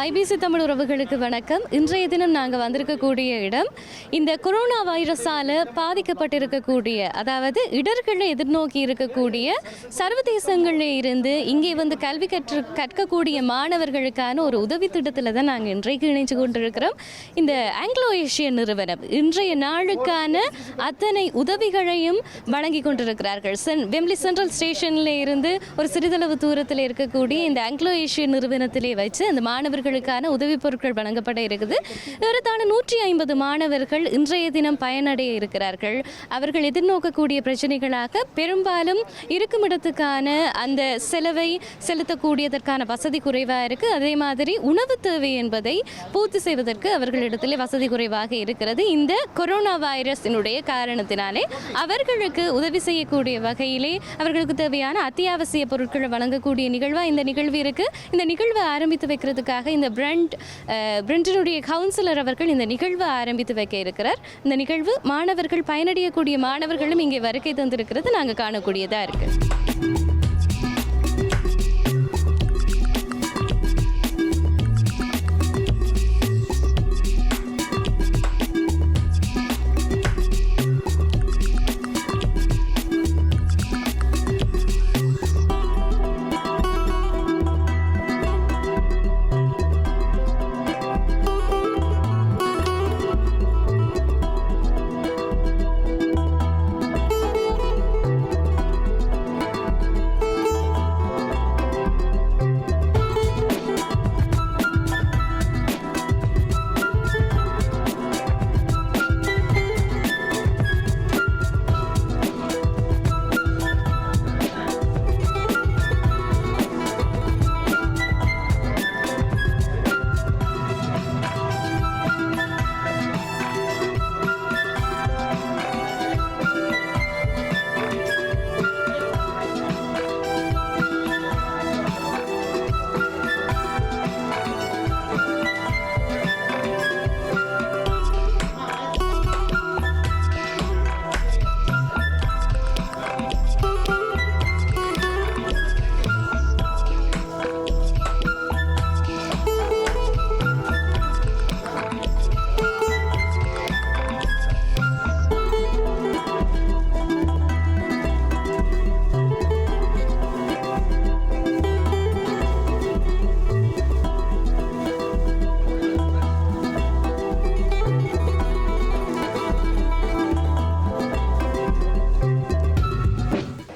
IBC Tamil உறவுகளுக்கு வணக்கம். இன்றைய தினம் நாங்கள் வந்திருக்கக்கூடிய இடம் இந்த கொரோனா வைரஸால் பாதிக்கப்பட்டிருக்கக்கூடிய, அதாவது இடர்களை எதிர்நோக்கி இருக்கக்கூடிய சர்வதேசங்களில் இருந்து இங்கே வந்து கல்வி கற்கக்கூடிய மாணவர்களுக்கான ஒரு உதவி திட்டத்தில் தான் நாங்கள் இன்றைக்கு இணைந்து கொண்டிருக்கிறோம். இந்த ஆங்கிலோ ஏஷியன் நிறுவனம் இன்றைய நாளுக்கான அத்தனை உதவிகளையும் வழங்கி கொண்டிருக்கிறார்கள். வெம்ப்லி சென்ட்ரல் ஸ்டேஷனில் இருந்து ஒரு சிறிதளவு தூரத்தில் இருக்கக்கூடிய இந்த ஆங்கிலோ ஏஷியன் நிறுவனத்திலே வச்சு அந்த மாணவர்களுக்கான உதவி பொருட்கள் வழங்கப்பட இருக்குது. ஏறத்தாழ 150 மாணவர்கள் இன்றைய தினம் பயனடைய இருக்கிறார்கள். அவர்கள் எதிர்நோக்கக்கூடிய பிரச்சனைகளாக பெரும்பாலும் இருக்கும் இடத்துக்கான அந்த செலவை செலுத்தக்கூடியதற்கான வசதி குறைவாக இருக்குது. அதே மாதிரி உணவு தேவை என்பதை பூர்த்தி செய்வதற்கு அவர்களிடத்திலே வசதி குறைவாக இருக்கிறது. இந்த கொரோனா வைரஸினுடைய காரணத்தினாலே அவர்களுக்கு உதவி செய்யக்கூடிய வகையிலே அவர்களுக்கு தேவையான அத்தியாவசிய பொருட்களை வழங்கக்கூடிய நிகழ்வாக இந்த நிகழ்வு இருக்குது. இந்த நிகழ்வை ஆரம்பித்து வைக்கிறதுக்காக இந்த பிரெண்டினுடைய கவுன்சிலர் அவர்கள் இந்த நிகழ்வை ஆரம்பித்து வைக்க இருக்கிறார். இந்த நிகழ்வு மாணவர்கள் பயனடையக்கூடிய மாணவர்களும் இங்கே வருகை தந்திருக்கிறது நாங்கள் காணக்கூடியதாக இருக்குது.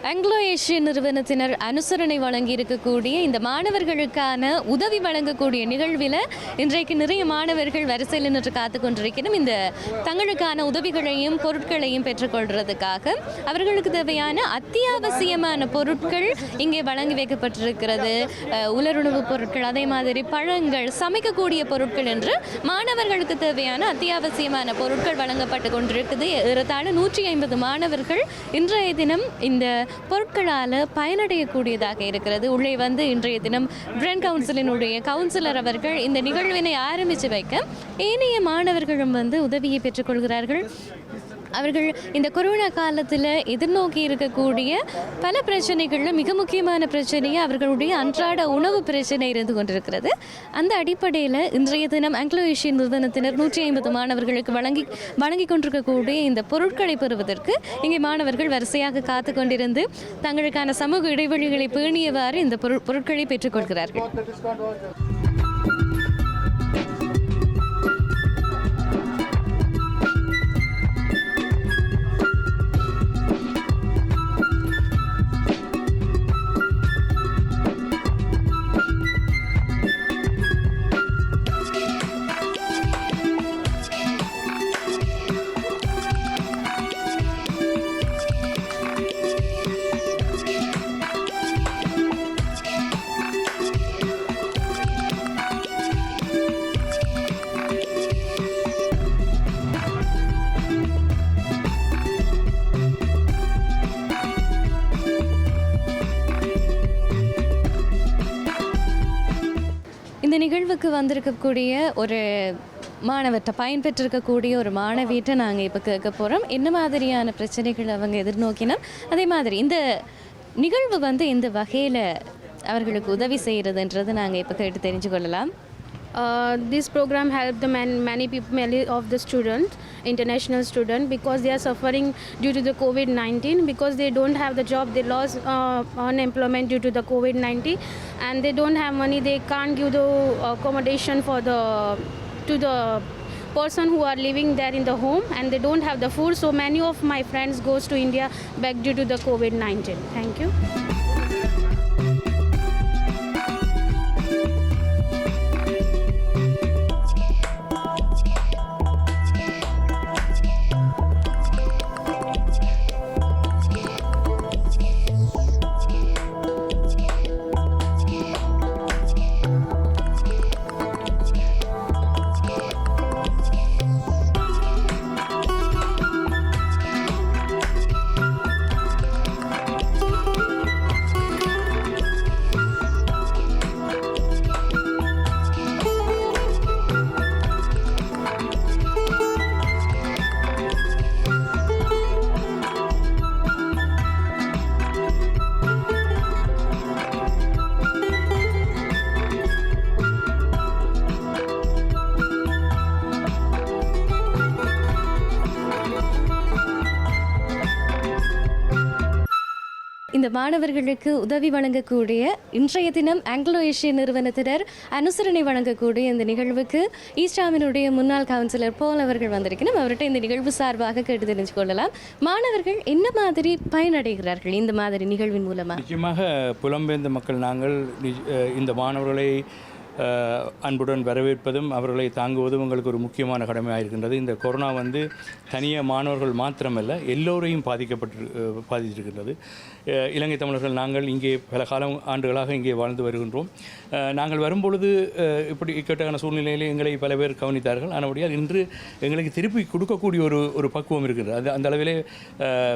ஆங்கிலோ ஏஷியன் நிறுவனத்தினர் அனுசரணை வழங்கி இருக்கக்கூடிய இந்த மாணவர்களுக்கான உதவி வழங்கக்கூடிய நிகழ்வில் இன்றைக்கு நிறைய மாணவர்கள் வரிசையில் நின்று காத்து கொண்டிருக்கணும். இந்த தங்களுக்கான உதவிகளையும் பொருட்களையும் பெற்றுக்கொள்றதுக்காக அவர்களுக்கு தேவையான அத்தியாவசியமான பொருட்கள் இங்கே வழங்கி வைக்கப்பட்டிருக்கிறது. உலருணவு பொருட்கள், அதே மாதிரி பழங்கள், சமைக்கக்கூடிய பொருட்கள் என்று மாணவர்களுக்கு தேவையான அத்தியாவசியமான பொருட்கள் வழங்கப்பட்டு கொண்டிருக்குது. ஏறத்தாழ 150 மாணவர்கள் இன்றைய தினம் இந்த பொருட்களால் பயனடையக்கூடியதாக இருக்கிறது. உள்ளே வந்து இன்றைய தினம் பிரெண்ட் கவுன்சிலினுடைய கவுன்சிலர் அவர்கள் இந்த நிகழ்வினை ஆரம்பித்து வைக்க ஏனைய மாணவர்களும் வந்து உதவியை பெற்றுக்கொள்கிறார்கள். அவர்கள் இந்த கொரோனா காலத்தில் எதிர்நோக்கி இருக்கக்கூடிய பல பிரச்சனைகளில் மிக முக்கியமான பிரச்சனையை அவர்களுடைய அன்றாட உணவு பிரச்சனை இருந்து கொண்டிருக்கிறது. அந்த அடிப்படையில் இன்றைய தினம் ஆங்கிலோ ஏஷியன் நிறுவனத்தினர் 150 மாணவர்களுக்கு வழங்கி கொண்டிருக்கக்கூடிய இந்த பொருட்களை பெறுவதற்கு இங்கே மாணவர்கள் வரிசையாக காத்து கொண்டிருந்து தங்களுக்கான சமூக இடைவெளிகளை பேணியவாறு இந்த பொருட்களை பெற்றுக்கொள்கிறார்கள். இந்த நிகழ்வுக்கு வந்திருக்கக்கூடிய ஒரு மாணவர்கிட்ட பயன்பெற்றிருக்கக்கூடிய ஒரு மாணவியிட்ட நாங்கள் இப்போ கேட்க போகிறோம். என்ன மாதிரியான பிரச்சனைகள் அவங்க எதிர்நோக்கினோம், அதே மாதிரி இந்த நிகழ்வு இந்த வகையில் அவர்களுக்கு உதவி செய்கிறதுன்றது நாங்கள் இப்போ கேட்டு தெரிஞ்சு கொள்ளலாம். This program helped the many people, many of the students, international students, because they are suffering due to the COVID-19, because they don't have the job, they lost unemployment due to the COVID-19, and they don't have money, they can't give the accommodation to the person who are living there in the home, and they don't have the food. So many of my friends goes to India back due to the COVID-19. Thank you. இந்த மாணவர்களுக்கு உதவி வழங்கக்கூடிய இன்றைய தினம் Anglo Asia நிறுவனத்தினர் அனுசரணை வழங்கக்கூடிய இந்த நிகழ்வுக்கு ஈஸ்டாமினுடைய முன்னாள் கவுன்சிலர் போல் அவர்கள் வந்திருக்கணும். அவர்கிட்ட இந்த நிகழ்வு சார்பாக கேட்டு தெரிஞ்சு கொள்ளலாம். மாணவர்கள் என்ன மாதிரி பயனடைகிறார்கள் இந்த மாதிரி நிகழ்வின் மூலமாக? நிச்சயமாக புலம்பெயர்ந்த மக்கள் நாங்கள் இந்த மாணவர்களை அன்புடன் வரவேற்பதும் அவர்களை தாங்குவதும் உங்களுக்கு ஒரு முக்கியமான கடமையாக இருக்கின்றது. இந்த கொரோனா தனியாக மாணவர்கள் மாத்திரமல்ல, எல்லோரையும் பாதித்திருக்கின்றது. இலங்கை தமிழர்கள் நாங்கள் இங்கே பல ஆண்டுகளாக இங்கே வாழ்ந்து வருகின்றோம். நாங்கள் வரும்பொழுது இப்படி இக்கட்டான சூழ்நிலையில் எங்களை பல பேர் கவனித்தார்கள். ஆனபடியால் இன்று எங்களுக்கு திருப்பி கொடுக்கக்கூடிய ஒரு பக்குவம் இருக்கின்றது. அந்த அளவிலே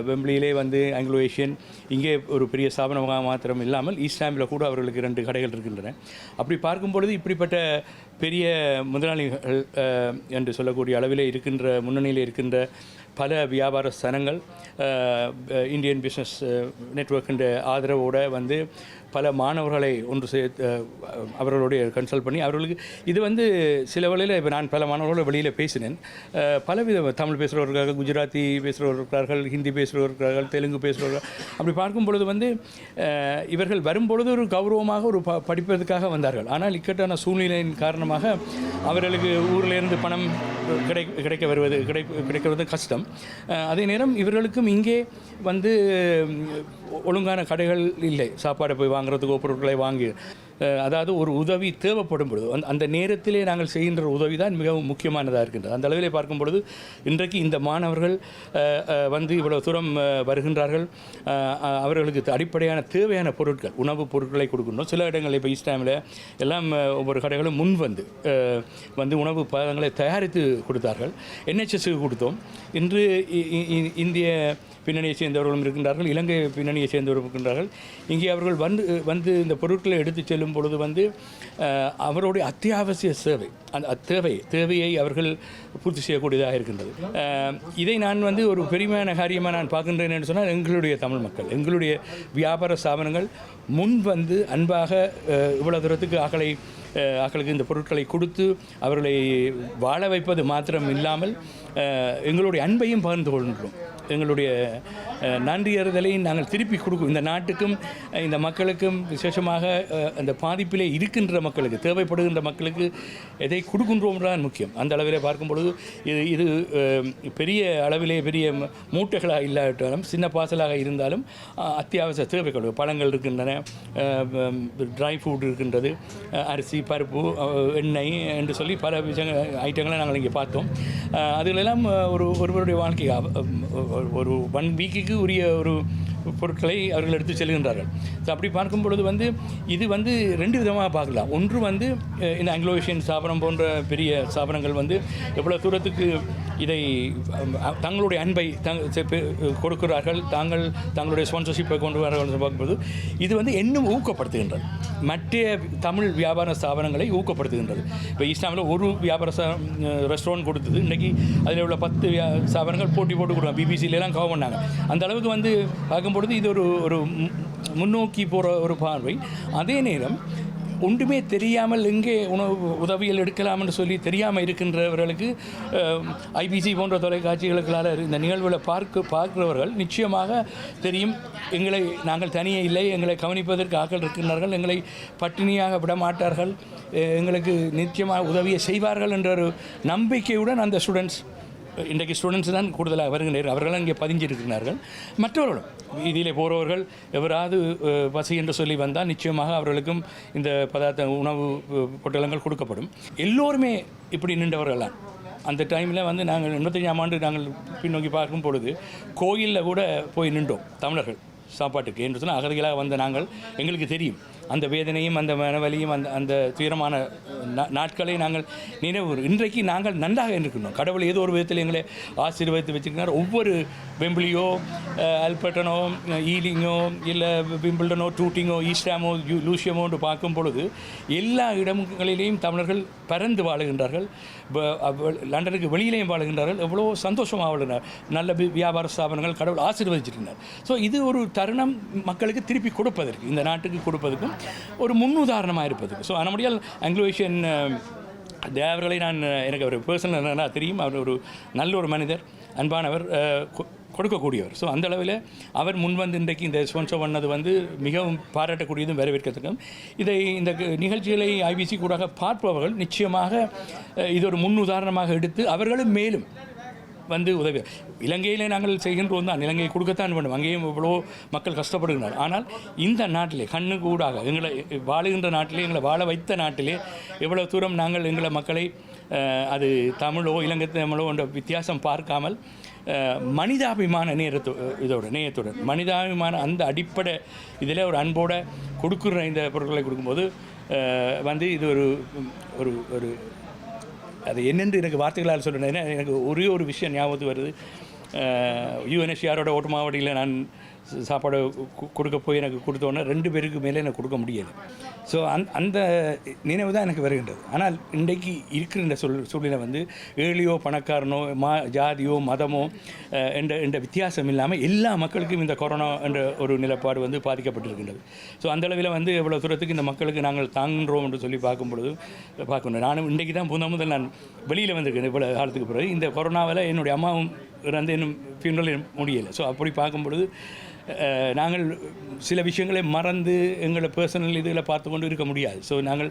வெம்பிளியிலே ஆங்கிலோ ஏஷியன் இங்கே ஒரு பெரிய ஸ்தாபனமாக மாத்திரம் இல்லாமல் ஈஸ்டாமில் கூட அவர்களுக்கு 2 கடைகள் இருக்கின்றன. அப்படி பார்க்கும்பொழுது இப்படிப்பட்ட பெரிய முதலாளிகள் என்று சொல்லக்கூடிய அளவிலே இருக்கின்ற முன்னணியில் இருக்கின்ற பல வியாபார ஸ்தலங்கள் இந்தியன் பிஸ்னஸ் நெட்வொர்க் என்ற ஆதரவோடு பல மாணவர்களை ஒன்று அவர்களுடைய கன்சல்ட் பண்ணி அவர்களுக்கு இது சில வேளையில் இப்போ நான் பல மாணவர்களோடு வெளியில் பேசினேன். பலவித தமிழ் பேசுகிறவர்கள், குஜராத்தி பேசுகிறவர்கள், ஹிந்தி பேசுகிறவர்கள், தெலுங்கு பேசுகிறவர்கள். அப்படி பார்க்கும் பொழுது இவர்கள் வரும்பொழுது ஒரு கௌரவமாக ஒரு படிப்பதற்காக வந்தார்கள். ஆனால் இக்கட்டான சூழ்நிலையின் காரணமாக அவர்களுக்கு ஊரிலிருந்து பணம் கிடைக்கிறது கஷ்டம். அதே நேரம் இவர்களுக்கும் இங்கே ஒழுங்கான கடைகள் இல்லை, சாப்பாடை போய் வாங்குறதுக்கோ பொருட்களை வாங்கி, அதாவது ஒரு உதவி தேவைப்படும் பொழுது அந்த நேரத்திலே நாங்கள் செய்கின்ற உதவி தான் மிகவும் முக்கியமானதாக இருக்கின்றது. அந்த அளவிலே பார்க்கும் பொழுது இன்றைக்கு இந்த மாணவர்கள் இவ்வளவு தூரம் வருகின்றார்கள். அவர்களுக்கு அடிப்படையான தேவையான பொருட்கள், உணவுப் பொருட்களை கொடுக்கணும். சில இடங்களில் இப்போ ஈஸ்டாமில் எல்லாம் ஒவ்வொரு கடைகளும் முன் உணவு பதங்களை தயாரித்து கொடுத்தார்கள். NHSக்கு கொடுத்தோம். இன்று இந்திய பின்னணியை சேர்ந்தவர்களும் இருக்கின்றார்கள், இலங்கை பின்னணியை சேர்ந்தவர்கள் இருக்கின்றார்கள். இங்கே அவர்கள் இந்த பொருட்களை எடுத்து செல்லும் பொழுது அவருடைய அத்தியாவசிய சேவை, அந்த தேவையை அவர்கள் பூர்த்தி செய்யக்கூடியதாக இருக்கின்றது. இதை நான் ஒரு பெருமையான காரியமாக நான் பார்க்கின்றேன் என்று சொன்னால், எங்களுடைய தமிழ் மக்கள், எங்களுடைய வியாபார ஸ்தாபனங்கள் முன் அன்பாக இவ்வளவு தூரத்துக்கு ஆக்களுக்கு இந்த பொருட்களை கொடுத்து அவர்களை வாழ வைப்பது மாத்திரம் இல்லாமல் எங்களுடைய அன்பையும் பகிர்ந்து கொள்கின்றோம். எங்களுடைய நன்றியறிதலையும் நாங்கள் திருப்பி கொடுக்கும். இந்த நாட்டுக்கும் இந்த மக்களுக்கும், விசேஷமாக அந்த பாதிப்பிலே இருக்கின்ற மக்களுக்கு, தேவைப்படுகின்ற மக்களுக்கு எதை கொடுக்கின்றோம்தான் முக்கியம். அந்த அளவிலே பார்க்கும் பொழுது இது பெரிய அளவிலே பெரிய மூட்டைகளாக இல்லாவிட்டாலும், சின்ன பார்சலாக இருந்தாலும் அத்தியாவசிய தேவைகள், பழங்கள் இருக்கின்றன, ட்ரை ஃப்ரூட் இருக்கின்றது, அரிசி, பருப்பு, எண்ணெய் என்று சொல்லி பல ஐட்டங்களை நாங்கள் இங்கே பார்த்தோம். அதுகளெல்லாம் ஒருவருடைய வாழ்க்கை ஒரு 1 வீக்குக்கு உரிய ஒரு பொருட்களை அவர்கள் எடுத்து செல்கின்றார்கள். ஸோ அப்படி பார்க்கும் பொழுது இது 2 விதமாக பார்க்கலாம். ஒன்று இந்த ஆங்கிலோ ஏஷியன் ஸ்தாபனம் போன்ற பெரிய ஸ்தாபனங்கள் எவ்வளோ தூரத்துக்கு இதை தங்களுடைய அன்பை கொடுக்கிறார்கள், தங்களுடைய ஸ்பான்சர்ஷிப்பை கொண்டு வரார்கள் பார்க்கும்போது இது இன்னும் ஊக்கப்படுத்துகின்றது. மற்ற தமிழ் வியாபார ஸ்தாபனங்களை ஊக்கப்படுத்துகின்றது. இப்போ ஈஸ்டாமில் ஒரு வியாபார ரெஸ்டாரண்ட் கொடுத்தது, இன்றைக்கி அதில் உள்ள 10 ஸ்தாபனங்கள் போட்டி போட்டு கொடுப்பாங்க. பிபிசியிலலாம் கவர் பண்ணாங்க. அந்த அளவுக்கு பார்க்கும்பொழுது இது ஒரு முன்னோக்கி போகிற ஒரு பார்வை. அதே நேரம் ஒன்றுமே தெரியாமல் எங்கே உணவு உதவிகள் எடுக்கலாம்னு சொல்லி தெரியாமல் இருக்கின்றவர்களுக்கு ஐபிசி போன்ற தொலைக்காட்சிகளுக்களால் இந்த நிகழ்வுகளை பார்க்கிறவர்கள் நிச்சயமாக தெரியும், எங்களை நாங்கள் தனியே இல்லை, எங்களை கவனிப்பதற்கு ஆட்கள் இருக்கின்றார்கள், எங்களை பட்டினியாக விட மாட்டார்கள், எங்களுக்கு நிச்சயமாக உதவியை செய்வார்கள் என்ற ஒரு நம்பிக்கையுடன் அந்த ஸ்டூடெண்ட்ஸ், இன்றைக்கு ஸ்டூடெண்ட்ஸ் தான் கூடுதலாக வருகின்றனர், அவர்கள் இங்கே பதிஞ்சிருக்கிறார்கள். மற்றவர்களும் இதிலே போகிறவர்கள் எவராது பசி என்று சொல்லி வந்தால் நிச்சயமாக அவர்களுக்கும் இந்த பதார்த்த உணவு பொட்டலங்கள் கொடுக்கப்படும். எல்லோருமே இப்படி நின்றவர்கள்லாம் அந்த டைமில் வந்து நாங்கள் 85ஆம் ஆண்டு நாங்கள் பின்னோக்கி பார்க்கும் பொழுது கோயிலில் கூட போய் நின்றோம் தமிழர்கள் சாப்பாட்டுக்கு என்று சொன்னால் அகதிகளாக வந்த நாங்கள், எங்களுக்கு தெரியும் அந்த வேதனையும் அந்த மனவலியும் அந்த துயரமான நாட்களை நாங்கள் நினைவு. இன்றைக்கு நாங்கள் நன்றாக இருக்கின்றோம். கடவுள் ஏதோ ஒரு விதத்தில் எங்களை ஆசீர்வதித்து வச்சிருக்கிறார். ஒவ்வொரு வெம்பிளியோ ஆல்பர்ட்டனோ ஈலிங்கோ இல்லை விம்பிள்டனோ டூட்டிங்கோ ஈஸ்டாமோ லூசியமோ என்று பார்க்கும் பொழுது எல்லா இடங்களிலேயும் தமிழர்கள் பறந்து வாழுகின்றார்கள். லண்டனுக்கு வெளியிலேயும் வாழுகின்றார்கள். எவ்வளோ சந்தோஷமாக வாழுகிறார். நல்ல வியாபார ஸ்தாபனங்கள் கடவுள் ஆசீர்வதிச்சிருக்கிறார். ஸோ இது ஒரு தருணம் மக்களுக்கு திருப்பி கொடுப்பதற்கு, இந்த நாட்டுக்கு கொடுப்பதற்கும் ஒரு முன்னுதாரணமாக இருப்பதுக்கு. ஸோ நம்முடைய ஆங்கிலோ ஏஷியன் தேவர்களை எனக்கு ஒரு பர்சனலாக தெரியும். அவர் ஒரு நல்ல ஒரு மனிதர், அன்பானவர், கொடுக்கக்கூடியவர். ஸோ அந்த அளவில் அவர் முன்வந்து இன்றைக்கு இந்த ஸ்பான்சர் பண்ணது வந்து மிகவும் பாராட்டக்கூடியதும் வரவேற்கத்தக்கும். இந்த நிகழ்ச்சிகளை ஐபிசி கூட பார்ப்பவர்கள் நிச்சயமாக இது ஒரு முன்னுதாரணமாக எடுத்து அவர்களும் மேலும் வந்து உதவி. இலங்கையிலே நாங்கள் செய்கின்றோம் தான், இலங்கையை கொடுக்கத்தான் வேண்டும், அங்கேயும் இவ்வளோ மக்கள் கஷ்டப்படுகிறார். ஆனால் இந்த நாட்டிலே கண்ணு கூடாக எங்களை வாழுகின்ற நாட்டிலே, எங்களை வாழ வைத்த நாட்டிலே எவ்வளோ தூரம் நாங்கள் எங்களை மக்களை அது தமிழோ இலங்கை தமிழோ என்ற வித்தியாசம் பார்க்காமல் மனிதாபிமான நேயத்துடன் மனிதாபிமான அந்த அடிப்படை இதில் ஒரு அன்போடு கொடுக்குற இந்த பொருட்களை கொடுக்கும்போது வந்து இது ஒரு ஒரு ஒரு அது என்னென்று எனக்கு வார்த்தைகளால் சொல்கிறேன். எனக்கு ஒரே ஒரு விஷயம் ஞாபகத்துக்கு வருது. யுஎன்எஸ்சிஆரோட ஓட்டமாவடியில் நான் சாப்பாடு கொடுக்க போய் எனக்கு கொடுத்தோன்னே 2 பேருக்கு மேலே எனக்கு கொடுக்க முடியலை. ஸோ அந்த நினைவு தான் எனக்கு வருகின்றது. ஆனால் இன்றைக்கு இருக்கிற இந்த சூழ்நிலை வந்து ஏழையோ பணக்காரனோ ஜாதியோ மதமோ என்ற வித்தியாசம் இல்லாமல் எல்லா மக்களுக்கும் இந்த கொரோனா என்ற ஒரு நிலைப்பாடு வந்து பாதிக்கப்பட்டிருக்கின்றது. ஸோ அந்தளவில் வந்து எவ்வளோ தூரத்துக்கு இந்த மக்களுக்கு நாங்கள் தாங்குகிறோம் என்று சொல்லி பார்க்கும்பொழுது பார்க்கணும். நானும் இன்றைக்கு தான் முதல் நான் வெளியில் வந்திருக்கேன் இவ்வளோ காலத்துக்கு பிறகு. இந்த கொரோனாவில் என்னுடைய அம்மாவும் இறந்து இன்னும் ஃபியூனரல் முடியலை. ஸோ அப்படி பார்க்கும்பொழுது நாங்கள் சில விஷயங்களை மறந்து எங்களை பர்சனல் இதில் பார்த்து கொண்டு இருக்க முடியாது. ஸோ நாங்கள்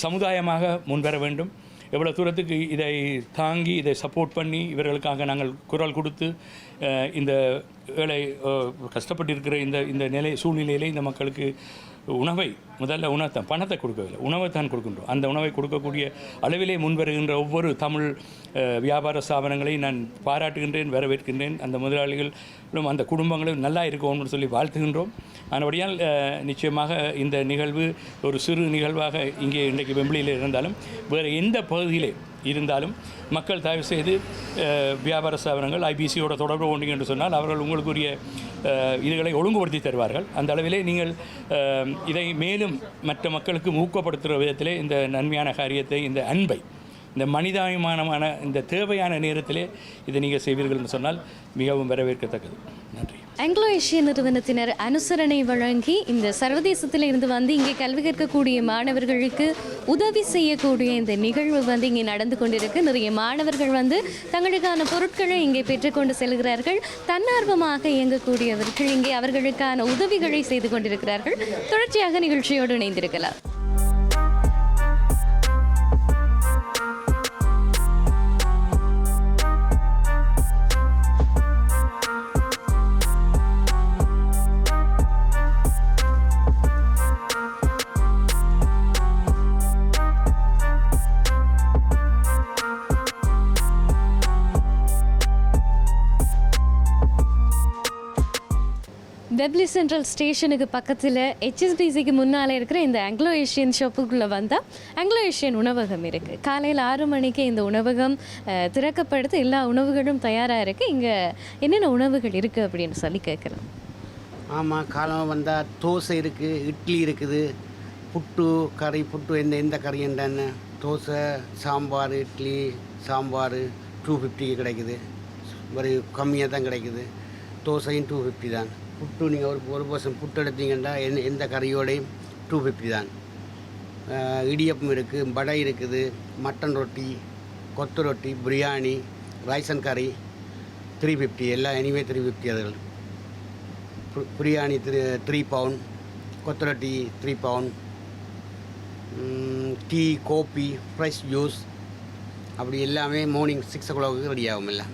சமுதாயமாக முன்வர வேண்டும். எவ்வளோ தூரத்துக்கு இதை தாங்கி இதை சப்போர்ட் பண்ணி இவர்களுக்காக நாங்கள் குரல் கொடுத்து இந்த ஏழை கஷ்டப்பட்டு இருக்கிற இந்த சூழ்நிலையிலே இந்த மக்களுக்கு உணவை முதல்ல உணவுத்தான், பணத்தை கொடுக்கவில்லை, உணவை தான் கொடுக்கின்றோம். அந்த உணவை கொடுக்கக்கூடிய அளவிலே முன்வருகின்ற ஒவ்வொரு தமிழ் வியாபார ஸ்தாபனங்களை நான் பாராட்டுகின்றேன், வரவேற்கின்றேன். அந்த முதலாளிகளும் அந்த குடும்பங்களும் நல்லா இருக்கணும்னு சொல்லி வாழ்த்துகின்றோம். ஆனபடியால் நிச்சயமாக இந்த நிகழ்வு ஒரு சிறு நிகழ்வாக இங்கே இன்றைக்கு வெம்பிளியில் இருந்தாலும் வேறு எந்த பகுதியிலே இருந்தாலும் மக்கள் தயவு செய்து வியாபார ஸ்தாபனங்கள் ஐபிசியோட தொடர்பு கொண்டீங்க என்று சொன்னால் அவர்கள் உங்களுக்குரிய இதுகளை ஒழுங்குபடுத்தி தருவார்கள். அந்த அளவிலே நீங்கள் இதை மேலும் மற்ற மக்களுக்கு ஊக்கப்படுத்துகிற விதத்திலே இந்த நன்மையான காரியத்தை, இந்த அன்பை, இந்த மனிதாபிமானமான இந்த தேவையான நேரத்திலே இதை நீங்கள் செய்வீர்கள் என்று சொன்னால் மிகவும் வரவேற்கத்தக்கது. நன்றி. ஆங்கிலோ ஏஷியன் நிறுவனத்தினர் அனுசரணை வழங்கி இந்த சர்வதேசத்தில் இருந்து வந்து இங்கே கல்வி கற்கக்கூடிய மாணவர்களுக்கு உதவி செய்யக்கூடிய இந்த நிகழ்வு வந்து இங்கே நடந்து கொண்டிருக்கு. நிறைய மாணவர்கள் வந்து தங்களுக்கான பொருட்களை இங்கே பெற்றுக்கொண்டு செல்கிறார்கள். தன்னார்வமாக இயங்கக்கூடியவர்கள் இங்கே அவர்களுக்கான உதவிகளை செய்து கொண்டிருக்கிறார்கள். தொடர்ச்சியாக நிகழ்ச்சியோடு இணைந்திருக்கலாம். வெப்லி சென்ட்ரல் ஸ்டேஷனுக்கு பக்கத்தில் HSBCக்கு முன்னால் இருக்கிற இந்த ஆங்கிலோ ஏஷியன் ஷாப்புக்குள்ளே வந்தால் ஆங்கிலோ ஏஷியன் உணவகம் இருக்குது. காலையில் 6 மணிக்கு இந்த உணவகம் திறக்கப்படுத்து எல்லா உணவுகளும் தயாராக இருக்குது. இங்கே என்னென்ன உணவுகள் இருக்குது அப்படின்னு சொல்லி கேட்குறோம். ஆமாம், காலம் வந்தால் தோசை இருக்குது, இட்லி இருக்குது, புட்டு கறி, புட்டு எந்த கறி என்னன்னு, தோசை, சாம்பார், இட்லி, சாம்பார் 250 கிடைக்குது. ஒரு கம்மியாக தான் கிடைக்குது. தோசையும் 250 தான். புட்டு நீங்கள் ஒரு பர்சன் புட்டு எடுத்தீங்கன்னா எந்த கறியோடையும் 250 தான். இடியப்பம் இருக்குது, வடை இருக்குது, மட்டன் ரொட்டி, கொத்து ரொட்டி, பிரியாணி, ரைஸ் அண்ட் கறி 350, எல்லாம் எனிவே 350 அதுகள். Biryani 3 bound, kottu roti 3 pound, tea, கோப்பி, ஃப்ரெஷ் ஜூஸ், அப்படி எல்லாமே மார்னிங் 6 o'clock ரெடி ஆகும் எல்லாம்.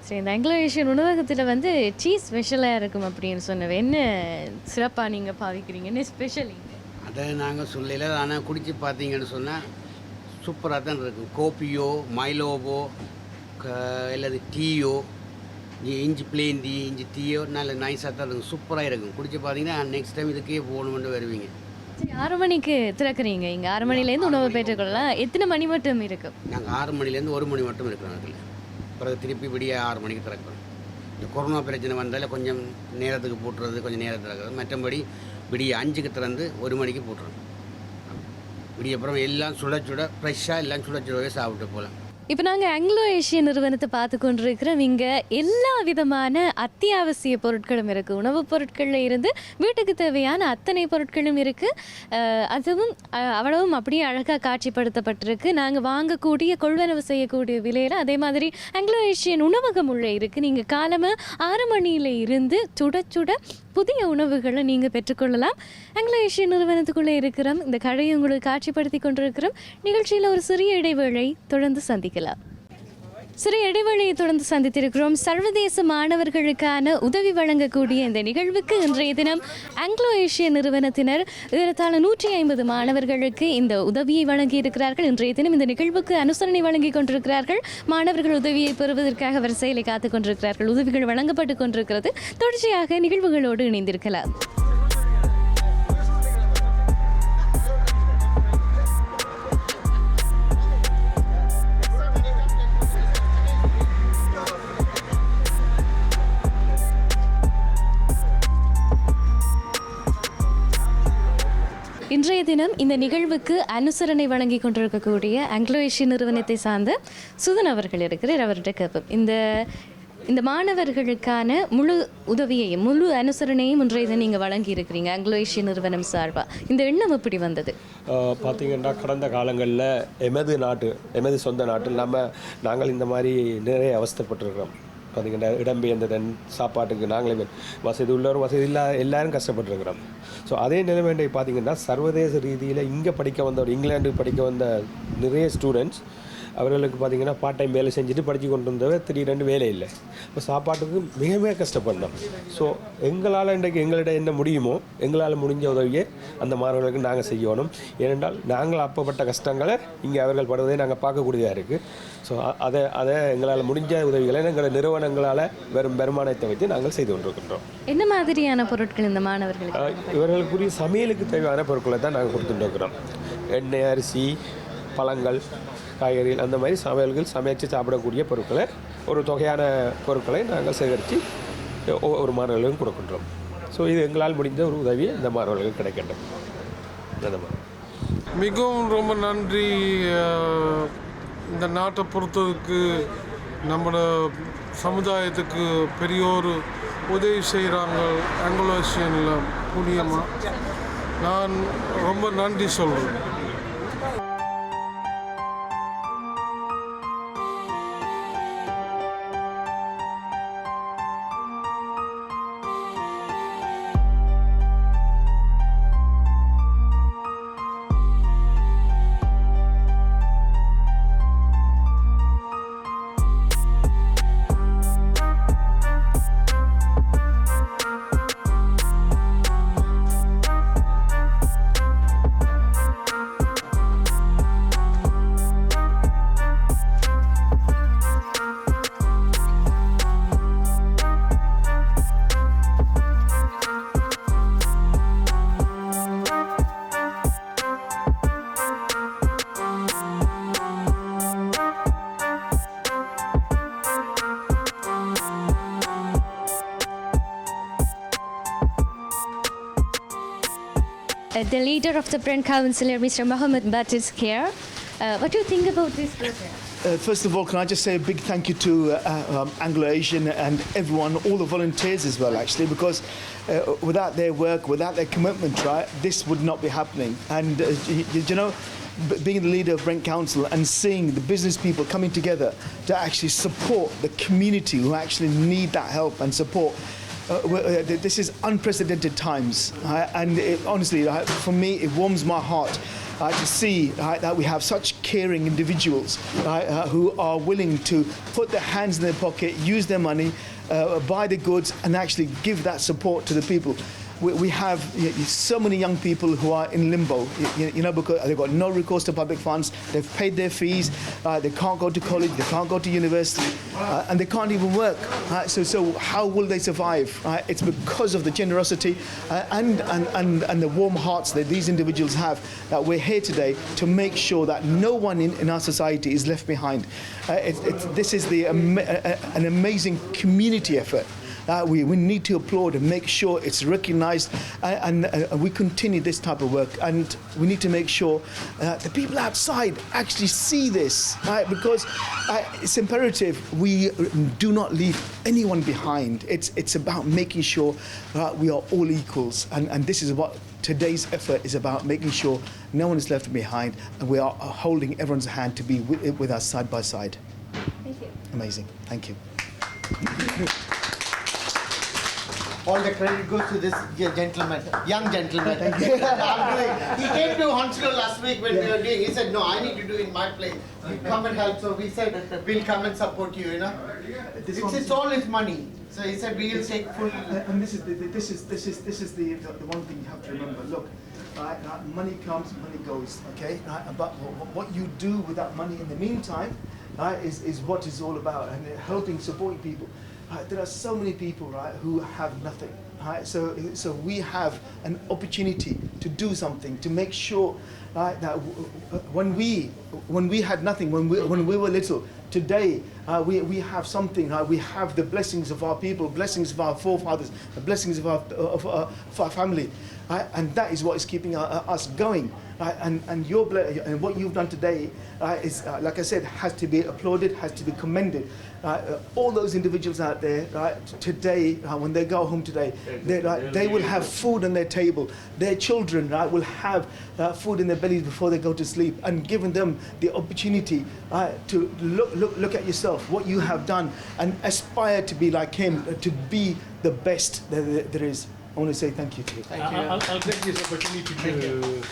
சரி, இந்த ஆங்கிலோ ஏஷியன் உணவகத்தில் வந்து சீஸ் ஸ்பெஷலாக இருக்கும் அப்படின்னு சொன்னது என்ன சிறப்பாக நீங்கள் பாவிக்கிறீங்க, என்ன ஸ்பெஷல் இங்கே? அதை நாங்கள் சொல்லல, ஆனால் குடித்து பார்த்தீங்கன்னு சொன்னால் சூப்பராக தான் இருக்கும். கோப்பியோ மைலோவோ அல்லது டீயோ, இஞ்சி பிளேன் டீ, இஞ்சி டீயோ நல்ல நைஸாக தான் இருக்கும், சூப்பராக இருக்கும். குடித்து பார்த்தீங்கன்னா நெக்ஸ்ட் டைம் இதுக்கே போகணுமென்று வருவீங்க. சரி, 6 மணிக்கு திறக்கிறீங்க இங்கே, 6 மணிலேருந்து உணவு பெற்றுக்கொள்ளலாம். எத்தனை மணி மட்டும் இருக்கும்? நாங்கள் 6 மணிலேருந்து 1 மணி மட்டும் இருக்கிறோம் அதில். பிறகு திருப்பி விடிய 6 மணிக்கு திறக்கிறோம். இந்த கொரோனா பிரச்சனை வந்தால் கொஞ்சம் நேரத்துக்கு போட்டுறது, கொஞ்சம் நேரத்தில் திறக்கிறது. மற்றபடி விடிய 5க்கு திறந்து 1 மணிக்கு போட்டுறோம். விடிய அப்புறம் எல்லாம் சுட சுட ஃப்ரெஷ்ஷாக எல்லாம் சுட சுடவே சாப்பிட்டு போகலாம். இப்போ நாங்கள் ஆங்கிலோ ஏஷியன் நிறுவனத்தை பார்த்து கொண்டிருக்கிறோம். இங்கே எல்லா விதமான அத்தியாவசிய பொருட்களும் இருக்குது. உணவுப் பொருட்களில் இருந்து வீட்டுக்கு தேவையான அத்தனை பொருட்களும் இருக்குது. அதுவும் அவ்வளவும் அப்படியே அழகாக காட்சிப்படுத்தப்பட்டிருக்கு. நாங்கள் வாங்கக்கூடிய கொள்வனவு செய்யக்கூடிய விலையில் அதே மாதிரி ஆங்கிலோ ஏஷியன் உணவகம் உள்ளே இருக்குது. நீங்கள் காலமாக 6 மணியில் இருந்து சுட சுட புதிய உணவுகளை நீங்கள் பெற்றுக்கொள்ளலாம். ஆங்கிலோ ஏஷியன் நிறுவனத்துக்குள்ளே இருக்கிறோம். இந்த கடையை உங்களுக்கு காட்சிப்படுத்தி கொண்டிருக்கிறோம். நிகழ்ச்சியில் ஒரு சிறிய இடைவேளை, தொடர்ந்து சந்திக்கலாம். சிறிய இடைவெளியை தொடர்ந்து சந்தித்திருக்கிறோம். சர்வதேச மாணவர்களுக்கான உதவி வழங்கக்கூடிய இந்த நிகழ்வுக்கு இன்றைய தினம் ஆங்கிலோ ஏஷியன் நிறுவனத்தினர் ஏறத்தாழ 150 மாணவர்களுக்கு இந்த உதவியை வழங்கியிருக்கிறார்கள். இன்றைய தினம் இந்த நிகழ்வுக்கு அனுசரணை வழங்கி கொண்டிருக்கிறார்கள். மாணவர்கள் உதவியை பெறுவதற்காக வரிசையில் காத்துக் கொண்டிருக்கிறார்கள். உதவிகள் வழங்கப்பட்டு கொண்டிருக்கிறது. தொடர்ச்சியாக நிகழ்வுகளோடு இணைந்திருக்கலாம். இன்றைய தினம் இந்த நிகழ்வுக்கு அனுசரணை வழங்கி கொண்டிருக்கக்கூடிய ஆங்கிலோ ஏஷியன் நிறுவனத்தை சார்ந்த சுதன் அவர்கள் இருக்கிறார். அவர்கிட்ட கேட்போம், இந்த மாணவர்களுக்கான முழு உதவியையும் முழு அனுசரணையும் இன்றைய தினம் நீங்கள் வழங்கி இருக்கிறீங்க ஆங்கிலோ ஏஷியன் நிறுவனம் சார்பாக. இந்த எண்ணம் எப்படி வந்தது? பார்த்திங்கன்னா கடந்த காலங்களில் எமது சொந்த நாட்டில் நாங்கள் இந்த மாதிரி நிறைய அவஸ்தைப்பட்டிருக்கிறோம். பார்த்திங்கன்னா இடம்பெயர்ந்ததன் சாப்பாட்டுக்கு நாங்களே வசதி உள்ளவரும் வசதி இல்லாத எல்லாரும் கஷ்டப்பட்டுருக்கிறோம். ஸோ அதே நிலைமை பார்த்திங்கன்னா சர்வதேச ரீதியில் இங்கே படிக்க வந்தவர், இங்கிலாந்துக்கு படிக்க வந்த நிறைய ஸ்டூடெண்ட்ஸ் அவர்களுக்கு பார்த்திங்கன்னா பார்ட் டைம் வேலை செஞ்சுட்டு படித்து கொண்டு வந்தவர் திடீரென்று வேலை இல்லை. இப்போ சாப்பாட்டுக்கு மிக மிக கஷ்டப்படணும். ஸோ எங்களால் இன்றைக்கு எங்கள்கிட்ட என்ன முடியுமோ எங்களால் முடிஞ்ச உதவியை அந்த மாணவர்களுக்கு நாங்கள் செய்யணும். ஏனென்றால் நாங்கள் அப்பப்பட்ட கஷ்டங்களை இங்கே அவர்கள் படுவதை நாங்கள் பார்க்கக்கூடியதாக இருக்குது. ஸோ அதை எங்களால் முடிஞ்ச உதவிகளை எங்கள் நிறுவனங்களால் வெறும் வருமானத்தை வைத்து நாங்கள் செய்து கொண்டிருக்கின்றோம். என்ன மாதிரியான பொருட்கள் இந்த மாணவர்களுக்கு? இவர்களுக்குரிய சமையலுக்கு தேவையான பொருட்களை தான் நாங்கள் கொடுத்துட்டுருக்கிறோம். எண்ணெய், அரிசி, பழங்கள், காய்கறிகள், அந்த மாதிரி சமைச்சு சாப்பிடக்கூடிய பொருட்களை, ஒரு தொகையான பொருட்களை நாங்கள் சேகரித்து ஒவ்வொரு மாணவர்களுக்கும் கொடுக்கின்றோம். ஸோ இது எங்களால் முடிந்த ஒரு உதவி இந்த மாணவர்களுக்கு கிடைக்கின்றது. அந்த மாதிரி மிகவும் ரொம்ப நன்றி. இந்த நாட்டை பொறுத்ததுக்கு நம்மளோட சமுதாயத்துக்கு பெரிய ஒரு உதவி செய்கிறாங்க ஆங்கிலோ ஏஷியனில் மூலியமாக. நான் ரொம்ப நன்றி சொல்கிறேன். The leader of the Brent Council, Mr. Mohammed Butt, is here. What do you think about this program? First of all, can I just say a big thank you to Anglo-Asian and everyone, all the volunteers as well, actually, because without their work, without their commitment, right, this would not be happening. And, you know, being the leader of Brent Council and seeing the business people coming together to actually support the community who actually need that help and support. This is unprecedented times, and honestly, for me, it warms my heart to see that we have such caring individuals who are willing to put their hands in their pocket, use their money, buy the goods, and actually give that support to the people. We have so many young people who are in limbo, you know, because they've got no recourse to public funds, they've paid their fees, they can't go to college, they can't go to university, and they can't even work. So how will they survive? It's because of the generosity and the warm hearts that these individuals have that we're here today to make sure that no one in our society is left behind. This is an amazing community effort. We need to applaud and make sure it's recognized, and we continue this type of work, and we need to make sure the people outside actually see this, right? Because it's imperative we do not leave anyone behind. It's about making sure we are all equals, and this is what today's effort is about, making sure no one is left behind, and we are holding everyone's hand to be with us side by side. Thank you. Amazing. Thank you. All the credit goes to this gentleman, young gentleman. He came to Huntsville last week when we were doing. He said, "No, I need to do it in my place. You come and help." So we said, "We'll come and support you." You know, it's all his money. So he said, "We will take full." And this is the one thing you have to remember. Look, money comes, money goes. Okay, but what you do with that money in the meantime is what it's all about, and helping, supporting people. There are so many people, right, who have nothing. Right? So we have an opportunity to do something to make sure that when we had nothing, when we were little, today we have something. We have the blessings of our people, blessings of our forefathers, the blessings of our family, and that is what is keeping us going. And what you've done today is, like I said, has to be applauded, has to be commended. All those individuals out there, today, when they go home today, they will have food on their table. Their children will have food in their bellies before they go to sleep, and giving them the opportunity to look at yourself, what you have done, and aspire to be like him, to be the best there is. I want to say thank you to you. I'll take this opportunity to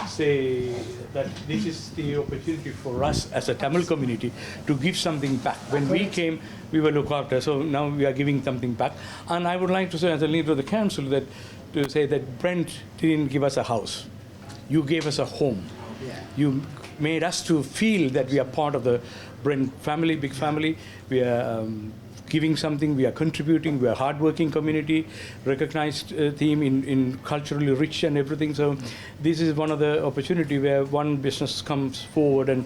say that this is the opportunity for us as a Tamil community to give something back. When we came, we were looked after, so now we are giving something back. And I would like to say, as a leader of the council, that Brent didn't give us a house. You gave us a home. You made us to feel that we are part of the Brent family, big family. We are giving something, we are contributing, we are a hard-working community, recognized team in culturally rich and everything. So this is one of the opportunity where one business comes forward and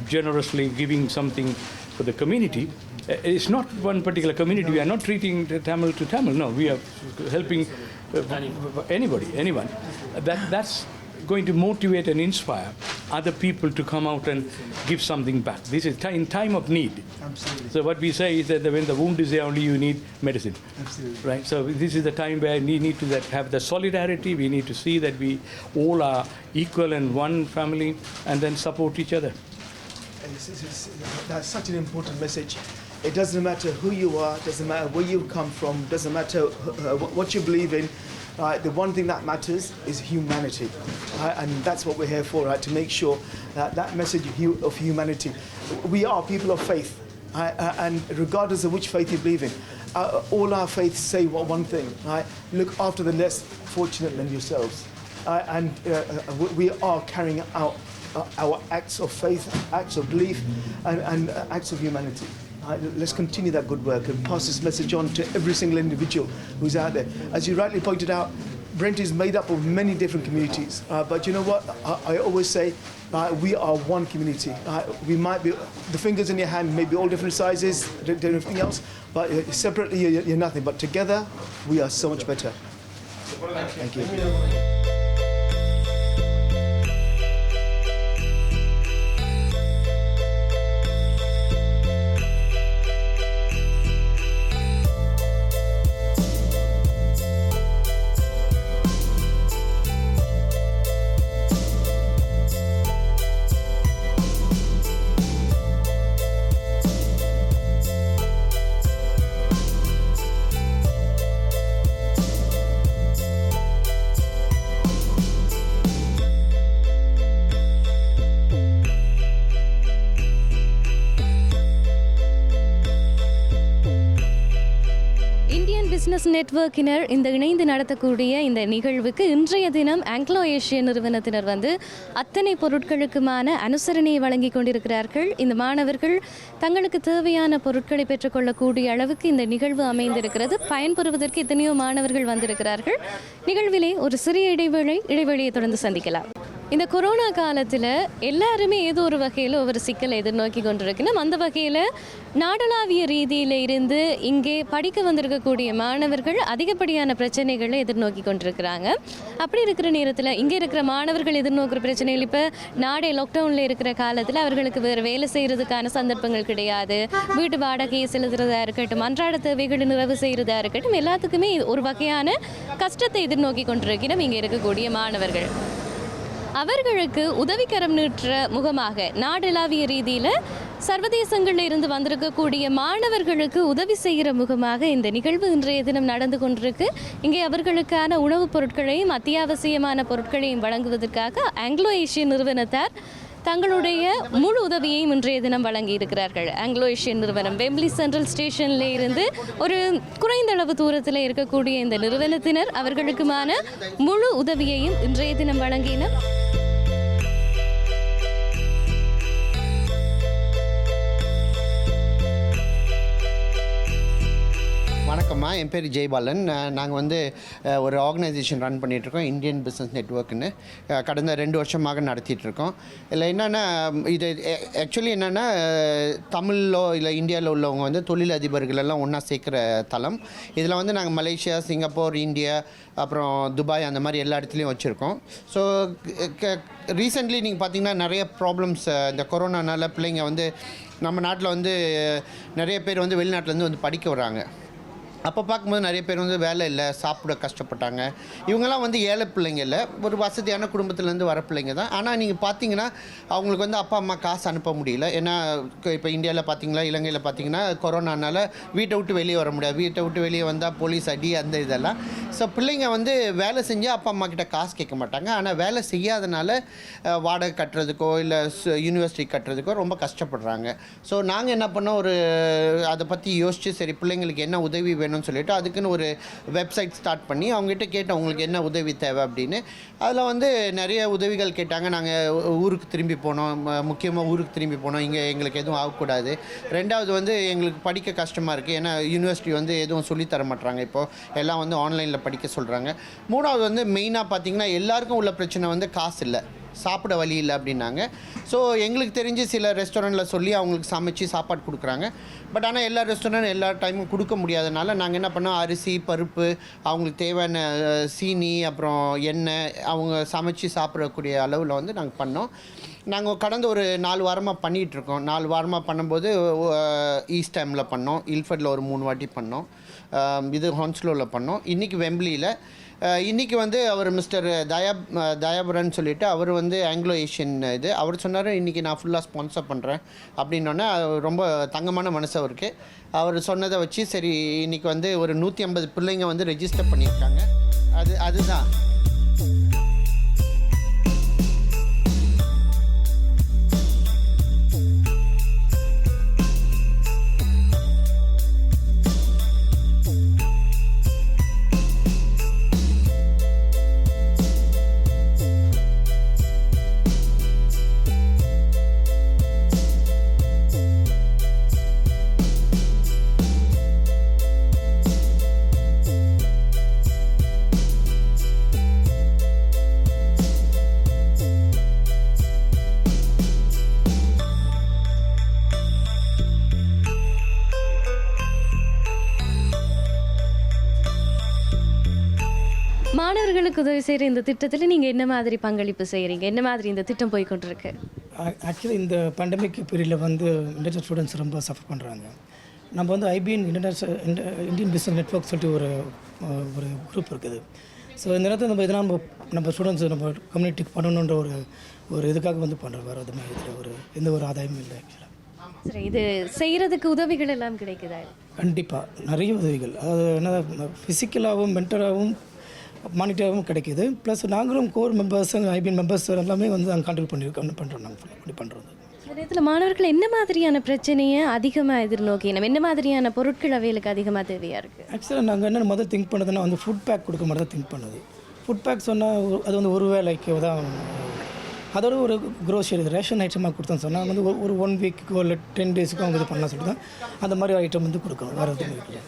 generously giving something for the community. It's not one particular community. We are not treating Tamil to Tamil. No, we are helping anyone. That's going to motivate and inspire other people to come out and give something back. This is in time of need. Absolutely. So what we say is that when the wound is there, only you need medicine. Absolutely. Right. So this is the time where we need to have the solidarity. We need to see that we all are equal and one family, and then support each other. That's such an important message. It doesn't matter who you are, doesn't matter where you come from, doesn't matter what you believe in. The one thing that matters is humanity, and that's what we're here for, to make sure that message of humanity. We are people of faith, and regardless of which faith you believe in, all our faiths say one thing, look after the less fortunate than yourselves. And we are carrying out our acts of faith, acts of belief, and acts of humanity. Let's continue that good work and pass this message on to every single individual who's out there. As you rightly pointed out, Brent is made up of many different communities. But you know what? I always say we are one community. We might be, the fingers in your hand may be all different sizes, everything else, but separately you're nothing. But together, we are so much better. Thank you. Business நெட்வொர்க்கினர் இந்த இணைந்து நடத்தக்கூடிய இந்த நிகழ்வுக்கு இன்றைய தினம் Anglo Asian நிறுவனத்தினர் வந்து அத்தனை பொருட்களுக்குமான அனுசரணையை வழங்கி கொண்டிருக்கிறார்கள். இந்த மாணவர்கள் தங்களுக்கு தேவையான பொருட்களை பெற்றுக்கொள்ளக்கூடிய அளவுக்கு இந்த நிகழ்வு அமைந்திருக்கிறது. பயன்பெறுவதற்கு எத்தனையோ மாணவர்கள் வந்திருக்கிறார்கள். நிகழ்விலே ஒரு சிறிய இடைவெளியை தொடர்ந்து சந்திக்கலாம். இந்த கொரோனா காலத்தில் எல்லாருமே ஏதோ ஒரு வகையில் ஒவ்வொரு சிக்கலை எதிர்நோக்கி கொண்டிருக்கணும். அந்த வகையில் நாடளாவிய ரீதியில் இருந்து இங்கே படிக்க வந்திருக்கக்கூடிய மாணவர்கள் அதிகப்படியான பிரச்சனைகளை எதிர்நோக்கி கொண்டிருக்கிறாங்க. அப்படி இருக்கிற நேரத்தில் இங்கே இருக்கிற மாணவர்கள் எதிர்நோக்கிற பிரச்சனைகள் இப்போ நாடே லாக்டவுனில் இருக்கிற காலத்தில் அவர்களுக்கு வேறு வேலை செய்கிறதுக்கான சந்தர்ப்பங்கள் கிடையாது. வீட்டு வாடகையை செலுத்துறதா இருக்கட்டும், அன்றாட தேவைகளை நிறைவு செய்கிறதா இருக்கட்டும், எல்லாத்துக்குமே ஒரு வகையான கஷ்டத்தை எதிர்நோக்கி கொண்டிருக்கிறோம் இங்கே இருக்கக்கூடிய மாணவர்கள். அவர்களுக்கு உதவிக்கரம் நீட்டுற முகமாக நாடளாவிய ரீதியில் சர்வதேசங்களில் இருந்து வந்திருக்கக்கூடிய மாணவர்களுக்கு உதவி செய்கிற முகமாக இந்த நிகழ்வு இன்றைய தினம் நடந்து கொண்டிருக்கு. இங்கே அவர்களுக்கான உணவுப் பொருட்களையும் அத்தியாவசியமான பொருட்களையும் வழங்குவதற்காக ஆங்கிலோ ஏஷியன் நிறுவனத்தார் தங்களுடைய முழு உதவியையும் இன்றைய தினம் வழங்கி இருக்கிறார்கள். ஆங்கிலோ ஏஷியன் நிறுவனம் வெம்பிளி சென்ட்ரல் ஸ்டேஷனில் இருந்து ஒரு குறைந்த அளவு தூரத்தில் இருக்கக்கூடிய இந்த நிறுவனத்தினர் அவர்களுக்குமான முழு உதவியையும் இன்றைய தினம் வழங்கினர். வணக்கம்மா, என் பேர் ஜெய்பாலன். நாங்கள் வந்து ஒரு ஆர்கனைசேஷன் ரன் பண்ணிகிட்ருக்கோம், இந்தியன் பிஸ்னஸ் நெட்வொர்க்குன்னு. கடந்த 2 வருஷமாக நடத்திட்டுருக்கோம். இல்லை என்னென்னா, இது ஆக்சுவலி என்னென்னா, தமிழிலோ இல்லை இந்தியாவில் உள்ளவங்க வந்து தொழிலதிபர்கள் எல்லாம் ஒன்றா சேர்க்குற தளம். இதில் வந்து நாங்கள் மலேசியா, சிங்கப்பூர், இந்தியா, அப்புறம் துபாய், அந்த மாதிரி எல்லா இடத்துலையும் வச்சுருக்கோம். ஸோ ரீசெண்ட்லி நீங்கள் பார்த்தீங்கன்னா நிறைய ப்ராப்ளம்ஸ் இந்த கொரோனானால பிள்ளைங்க வந்து நம்ம நாட்டில் வந்து நிறைய பேர் வந்து வெளிநாட்டிலேருந்து வந்து படிக்க வராங்க. அப்போ பார்க்கும்போது நிறைய பேர் வந்து வேலை இல்லை, சாப்பிட கஷ்டப்பட்டாங்க. இவங்கெல்லாம் வந்து ஏழை பிள்ளைங்க இல்லை, ஒரு வசதியான குடும்பத்துலேருந்து வர பிள்ளைங்க தான். ஆனால் நீங்கள் பார்த்தீங்கன்னா அவங்களுக்கு வந்து அப்பா அம்மா காசு அனுப்ப முடியல. ஏன்னா இப்போ இந்தியாவில் பார்த்தீங்களா, இலங்கையில் பார்த்தீங்கன்னா கொரோனானால வீட்டை விட்டு வெளியே வர முடியாது. வீட்டை விட்டு வெளியே வந்தால் போலீஸ் அடி, அந்த இதெல்லாம். ஸோ பிள்ளைங்க வந்து வேலை செஞ்சால் அப்பா அம்மா கிட்ட காசு கேட்க மாட்டாங்க. ஆனால் வேலை செய்யாதனால வாடகை கட்டுறதுக்கோ இல்லை யூனிவர்சிட்டி கட்டுறதுக்கோ ரொம்ப கஷ்டப்படுறாங்க. ஸோ நாங்கள் என்ன பண்ணோம், அதை பற்றி யோசித்து சரி பிள்ளைங்களுக்கு என்ன உதவி வேணும்னு சொல்லிட்டு அதுக்குன்னு ஒரு வெப்சைட் ஸ்டார்ட் பண்ணி அவங்ககிட்ட கேட்டோம் உங்களுக்கு என்ன உதவி தேவை அப்படின்னு. அதில் வந்து நிறைய உதவிகள் கேட்டாங்க. நாங்கள் ஊருக்கு திரும்பி போனோம், முக்கியமாக ஊருக்கு திரும்பி போனோம். இங்கே எங்களுக்கு எதுவும் ஆகக்கூடாது. ரெண்டாவது வந்து எங்களுக்கு படிக்க கஷ்டமாக இருக்குது, ஏன்னா யூனிவர்சிட்டி வந்து எதுவும் சொல்லித்தர மாட்டாங்க. இப்போது எல்லாம் வந்து ஆன்லைனில் படிக்க சொல்கிறாங்க. மூணாவது வந்து மெயினாக பார்த்திங்கன்னா எல்லாருக்கும் உள்ள பிரச்சனை வந்து காசு இல்லை, சாப்பிட வழி இல்லை அப்படின்னாங்க. ஸோ எங்களுக்கு தெரிஞ்சு சில ரெஸ்டாரண்ட்டில் சொல்லி அவங்களுக்கு சமைச்சு சாப்பாடு கொடுக்குறாங்க. பட் ஆனால் எல்லா ரெஸ்டாரண்ட் எல்லா டைமும் கொடுக்க முடியாதனால நாங்கள் என்ன பண்ணோம், அரிசி, பருப்பு, அவங்களுக்கு தேவையான சீனி, அப்புறம் எண்ணெய் அவங்க சமைச்சு சாப்பிடக்கூடிய அளவில் வந்து நாங்கள் பண்ணோம். நாங்கள் கடந்த ஒரு 4 வாரமாக பண்ணிகிட்ருக்கோம். 4 வாரமாக பண்ணும்போது ஈஸ்ட் டைமில் பண்ணோம், இல்ஃபர்டில் ஒரு 3 வாட்டி பண்ணோம், இது ஹான்ஸ்லோவில் பண்ணோம், இன்றைக்கி வெம்பிளியில். இன்றைக்கி வந்து அவர் மிஸ்டர் தயாபரன் சொல்லிவிட்டு அவர் வந்து ஆங்கிலோ ஏஷியன் அவர் சொன்னார் இன்றைக்கி நான் ஃபுல்லாக ஸ்பான்சர் பண்ணுறேன் அப்படின்னோடனே ரொம்ப தங்கமான மனசு அவருக்கு. அவர் சொன்னதை வச்சு சரி இன்றைக்கி வந்து ஒரு 150 பிள்ளைங்க வந்து ரெஜிஸ்டர் பண்ணியிருக்காங்க. அதுதான் மாணவர்களுக்கு உதவி செய்கிற இந்த திட்டத்தில் நீங்கள் என்ன மாதிரி பங்களிப்பு செய்கிறீங்க? என்ன மாதிரி இந்த திட்டம் போய் கொண்டிருக்கு? ஆக்சுவலி இந்த பேண்டமிக் பீரியடில் வந்து இன்டர்நேஷனல் ஸ்டூடெண்ட்ஸ் ரொம்ப சஃபர் பண்ணுறாங்க. நம்ம வந்து ஐபிஎன் இந்தியன் பிஸ்னஸ் நெட்வொர்க் சொல்லிட்டு ஒரு குரூப் இருக்குது. ஸோ இந்த நேரத்தில் நம்ம இதெல்லாம் நம்ம ஸ்டூடெண்ட்ஸ் நம்ம கம்யூனிட்டிக்கு பண்ணணுன்ற ஒரு இதுக்காக வந்து பண்ணுறோம். வேறு எதுவுமே இதில் எந்த ஒரு ஆதாயமும் இல்லை. ஆக்சுவலாக சரி, இது செய்கிறதுக்கு உதவிகள் எல்லாம் கிடைக்குதா? கண்டிப்பாக நிறைய உதவிகள், அதாவது என்ன ஃபிசிக்கலாகவும் மென்டலாகவும் மானிட்டராகவும் கிடைக்கிது. ப்ளஸ் நாங்களும் கோர் மெம்பர்ஸ் ஐபிஎன் மெம்பர்ஸ் எல்லாமே வந்து நாங்கள் கான்ட்ரிபியூட் பண்ணுறோம். நாங்கள் அப்படி பண்ணுறோம். இந்த நேரத்தில் மாணவர்கள் என்ன மாதிரியான பிரச்சனையை அதிகமாக எதிர்நோக்கினோம், என்ன மாதிரியான பொருட்கள் அவைகளுக்கு அதிகமாக தேவையாக இருக்குது? ஆக்சுவலாக நாங்கள் என்ன முதல் திங்க் பண்ணதுன்னா வந்து ஃபுட் பேக் கொடுக்க மாதிரி தான் திங்க் பண்ணுது. ஃபுட் பேக் சொன்னால் அது வந்து ஒரு வேலைக்கு தான், அதோட ஒரு க்ரோசரி ரேஷன் ஐட்டமாக கொடுத்தோன்னு சொன்னால் வந்து ஒரு 1 வீக்குக்கோ இல்லை 10 டேஸுக்கோ அவங்க இது பண்ணலாம் சொல்லிட்டு தான் அந்த மாதிரி ஐட்டம் வந்து கொடுக்கணும், வேறு எதுவும் இல்லை.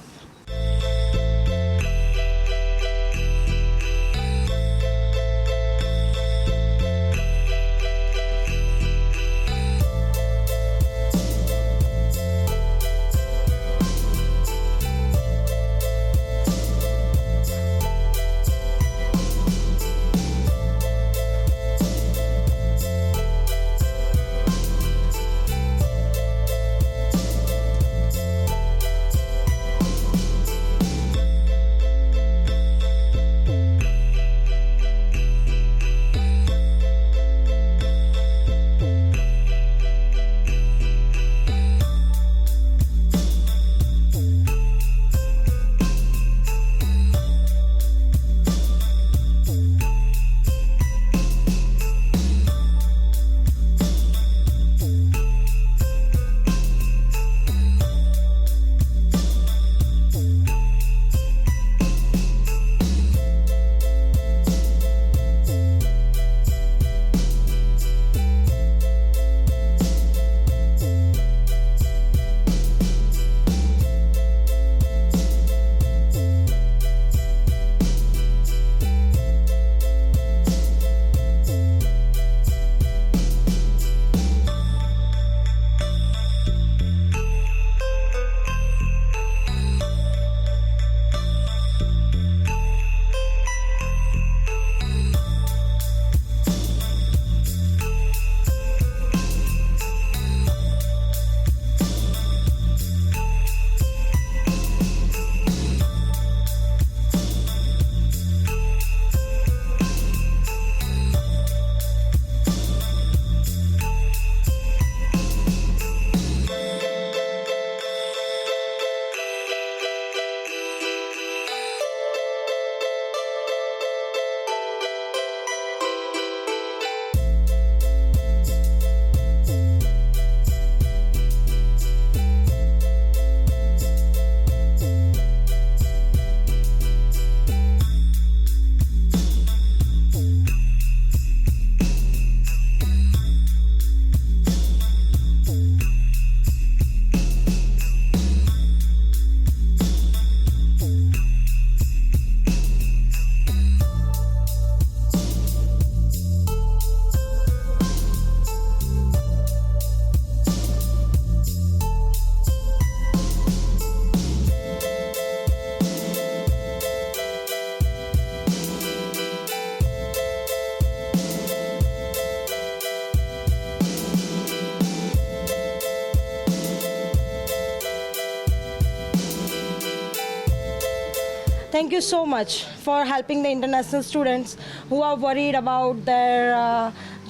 Thank you so much for helping the international students who are worried about their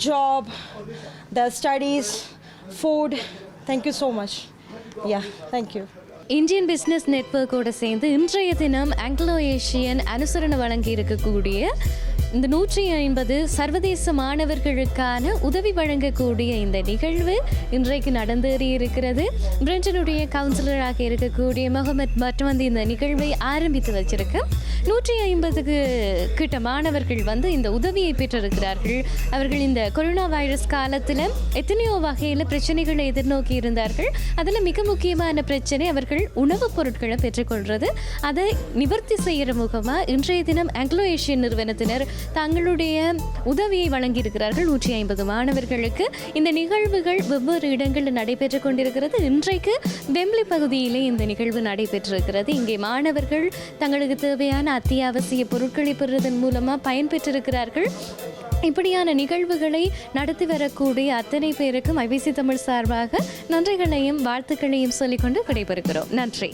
job, their studies, food. Thank you so much. Yeah, thank you. Indian business நெட்வொர்க்கோடு சேர்ந்து இன்றைய தினம் ஆங்கிலோ ஏஷியன் அனுசரணை வழங்கி இருக்கக்கூடிய இந்த 150 சர்வதேச மாணவர்களுக்கான உதவி வழங்கக்கூடிய இந்த நிகழ்வு இன்றைக்கு நடந்தேறி இருக்கிறது. பிரெஞ்சனுடைய கவுன்சிலராக இருக்கக்கூடிய முகமது பட் வந்து இந்த நிகழ்வை ஆரம்பித்து வச்சிருக்கு. 150க்கு கிட்ட மாணவர்கள் வந்து இந்த உதவியை பெற்றிருக்கிறார்கள். அவர்கள் இந்த கொரோனா வைரஸ் காலத்தில் எத்தனையோ வகையில் பிரச்சனைகளை எதிர்நோக்கி இருந்தார்கள். அதில் மிக முக்கியமான பிரச்சனை அவர்கள் உணவுப் பொருட்களை பெற்றுக்கொள்வது. அதை நிவர்த்தி செய்கிற முகமாக இன்றைய தினம் ஆங்கிலோ ஏஷியன் நிறுவனத்தினர் தங்களுடைய உதவியை வழங்கியிருக்கிறார்கள் 150 மாணவர்களுக்கு. இந்த நிகழ்வுகள் வெவ்வேறு இடங்களில் நடைபெற்று கொண்டிருக்கிறது. இன்றைக்கு வெம்ப்லி பகுதியிலே இந்த நிகழ்வு நடைபெற்றிருக்கிறது. இங்கே மாணவர்கள் தங்களுக்கு தேவையான அத்தியாவசிய பொருட்களை பெறுவதன் மூலமாக பயன்பெற்றிருக்கிறார்கள். இப்படியான நிகழ்வுகளை நடத்தி வரக்கூடிய அத்தனை பேருக்கும் ஐபிசி தமிழ் சார்பாக நன்றிகளையும் வாழ்த்துக்களையும் சொல்லிக்கொண்டு விடைபெறுகிறோம். நன்றி.